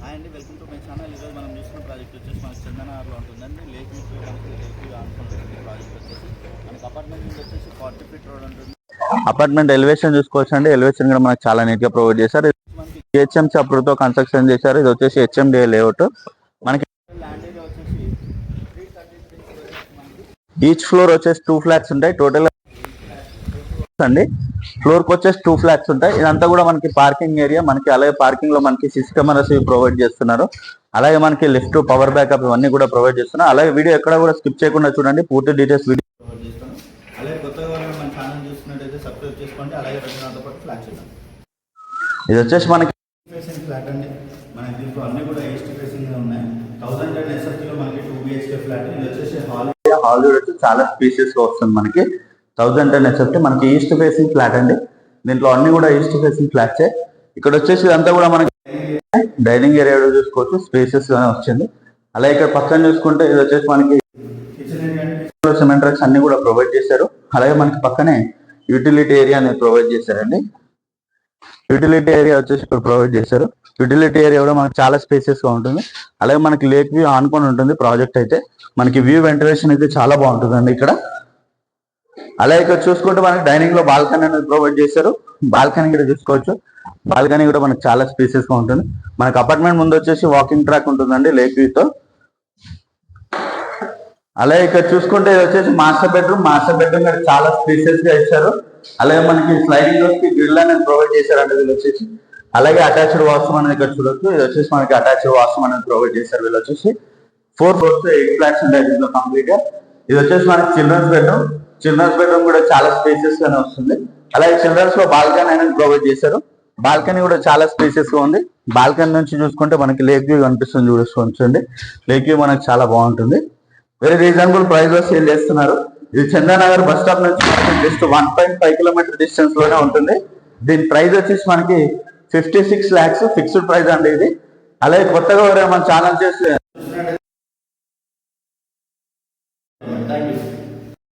Hi అండి, welcome to my channel. ఈరోజు మనం చూసిన ప్రాజెక్ట్ వచ్చేసి మనకి చందనగర్లో ఉంటుందండి. లేక్ వ్యూ మనకి లేక్ వ్యూ అనుకుంటుంది. ప్రాజెక్ట్ వచ్చేసి మనకి అపార్ట్మెంట్ నుంచి వచ్చేసి 40 ఫీట్ రోడ్ ఉంటుంది. అపార్ట్మెంట్ ఎలివేషన్ చూసుకోవచ్చు అండి. ఎలివేషన్ కూడా మనకి చాలా నీట్ గా ప్రొవైడ్ చేశారు. మనకి హెచ్ఎంసీ అప్రూవ్ తో కన్స్ట్రక్షన్ చేశారు. ఇది వచ్చేసి హెచ్ఎండిఏ లేఅవుట్. మనకి ల్యాండ్ ఏరియా వచ్చేసి 333 ఈచ్ ఫ్లోర్ వచ్చేసి 2 ఫ్లాట్స్ ఉంటాయి. టోటల్ అండి ఫ్లోర్ కి వచ్చేసి 2 ఫ్లాట్స్ ఉంటాయి. ఇదంతా కూడా మనకి పార్కింగ్ ఏరియా. మనకి అలాగే పార్కింగ్ లో మనకి సిసి కెమెరాస్ ప్రొవైడ్ చేస్తున్నారు. అలాగే మనకి లిఫ్ట్, పవర్ బ్యాకప్ ఇవన్నీ కూడా ప్రొవైడ్ చేస్తున్నారు. అలాగే వీడియో ఎక్కడ కూడా స్కిప్ చేయకుండా చూడండి, పూర్తి డీటెయిల్స్ వీడియో ప్రొవైడ్ చేస్తాను. అలాగే కొత్తగా మన ఛానల్ చూస్తున్నట్టయితే సబ్స్క్రైబ్ చేసుకోండి. అలాగే దాంతో పాటు ఫ్లాట్ చేద్దాం. ఇది వచ్చేసి మనకి ఫేసింగ్ ఫ్లాట్ అండి. మనకి దీంట్లో అన్ని కూడా ఈస్ట్ ఫేసింగ్ ఉన్నాయి. 1010 SFT లో మనకి 2 BHK ఫ్లాట్. ఇది వచ్చేసి హాల్ వచ్చి చాలా స్పేసియస్ గా వస్తుంది. మనకి 1010 SFT మనకి ఈస్ట్ ఫేసింగ్ ఫ్లాట్ అండి. దీంట్లో అన్ని కూడా ఈస్ట్ ఫేసింగ్ ఫ్లాట్సే. ఇక్కడ వచ్చేసి ఇదంతా కూడా మనకి డైనింగ్ ఏరియా చూసుకోవచ్చు, స్పేసెస్ గానే వచ్చింది. అలాగే ఇక్కడ పక్కన చూసుకుంటే ఇది వచ్చేసి మనకి సిమెంట్ ట్రక్స్ అన్ని కూడా ప్రొవైడ్ చేశారు. అలాగే మనకి పక్కనే యూటిలిటీ ఏరియా అనేది ప్రొవైడ్ చేశారండి. యూటిలిటీ ఏరియా వచ్చేసి ఇక్కడ ప్రొవైడ్ చేశారు. యూటిలిటీ ఏరియా కూడా మనకి చాలా స్పేసెస్ గా ఉంటుంది. అలాగే మనకి లేక్ వ్యూ ఆనుకొని ఉంటుంది. ప్రాజెక్ట్ అయితే మనకి వ్యూ వెంటిలేషన్ అయితే చాలా బాగుంటుందండి ఇక్కడ. అలాగే ఇక్కడ చూసుకుంటే మనకి డైనింగ్ లో బాల్కనీ అనేది ప్రొవైడ్ చేశారు. బాల్కనీ కూడా చూసుకోవచ్చు. బాల్కనీ కూడా మనకి చాలా స్పేసెస్ గా ఉంటుంది. మనకి అపార్ట్మెంట్ ముందు వచ్చేసి వాకింగ్ ట్రాక్ ఉంటుందండి లేక్ వ్యూ తో. అలాగే ఇక్కడ చూసుకుంటే ఇది వచ్చేసి మాస్టర్ బెడ్రూమ్. మాస్టర్ బెడ్రూమ్ కూడా చాలా స్పేసెస్ గా ఇచ్చారు. అలాగే మనకి స్లైడింగ్ డోర్స్ కి గ్రిల్ అనేది ప్రొవైడ్ చేశారండి వీళ్ళు వచ్చేసి. అలాగే అటాచ్డ్ వాష్రూమ్ అనేది ఇక్కడ చూడొచ్చు. ఇది వచ్చేసి మనకి అటాచ్డ్ వాష్రూమ్ అనేది ప్రొవైడ్ చేశారు వీళ్ళు వచ్చేసి. 4 floors 8 ఫ్లాట్స్ ఉంటాయి దీంట్లో కంప్లీట్ గా. ఇది వచ్చేసి మనకి చిల్డ్రన్స్ బెడ్రూమ్. చిల్డ్రన్స్ బెడ్రూమ్ కూడా చాలా స్పేసెస్ గానే వస్తుంది. అలాగే చిల్డ్రన్స్ లో బాల్కనీ అనేది ప్రొవైడ్ చేశారు. బాల్కనీ కూడా చాలా స్పేసెస్ గా ఉంది. బాల్కనీ నుంచి చూసుకుంటే మనకి లేక్ వ్యూ కనిపిస్తుంది చూసుకోవచ్చండి. లేక్ వ్యూ మనకి చాలా బాగుంటుంది. వెరీ రీజనబుల్ ప్రైస్ లో సేల్ చేస్తున్నారు. ఇది చందానగర్ బస్ స్టాప్ నుంచి జస్ట్ 1.5 కిలోమీటర్ డిస్టెన్స్ లోనే ఉంటుంది. దీని ప్రైస్ వచ్చేసి మనకి 56 lakhs ఫిక్స్డ్ ప్రైస్ అండి ఇది. అలాగే కొత్తగా మన ఛానల్ చేసి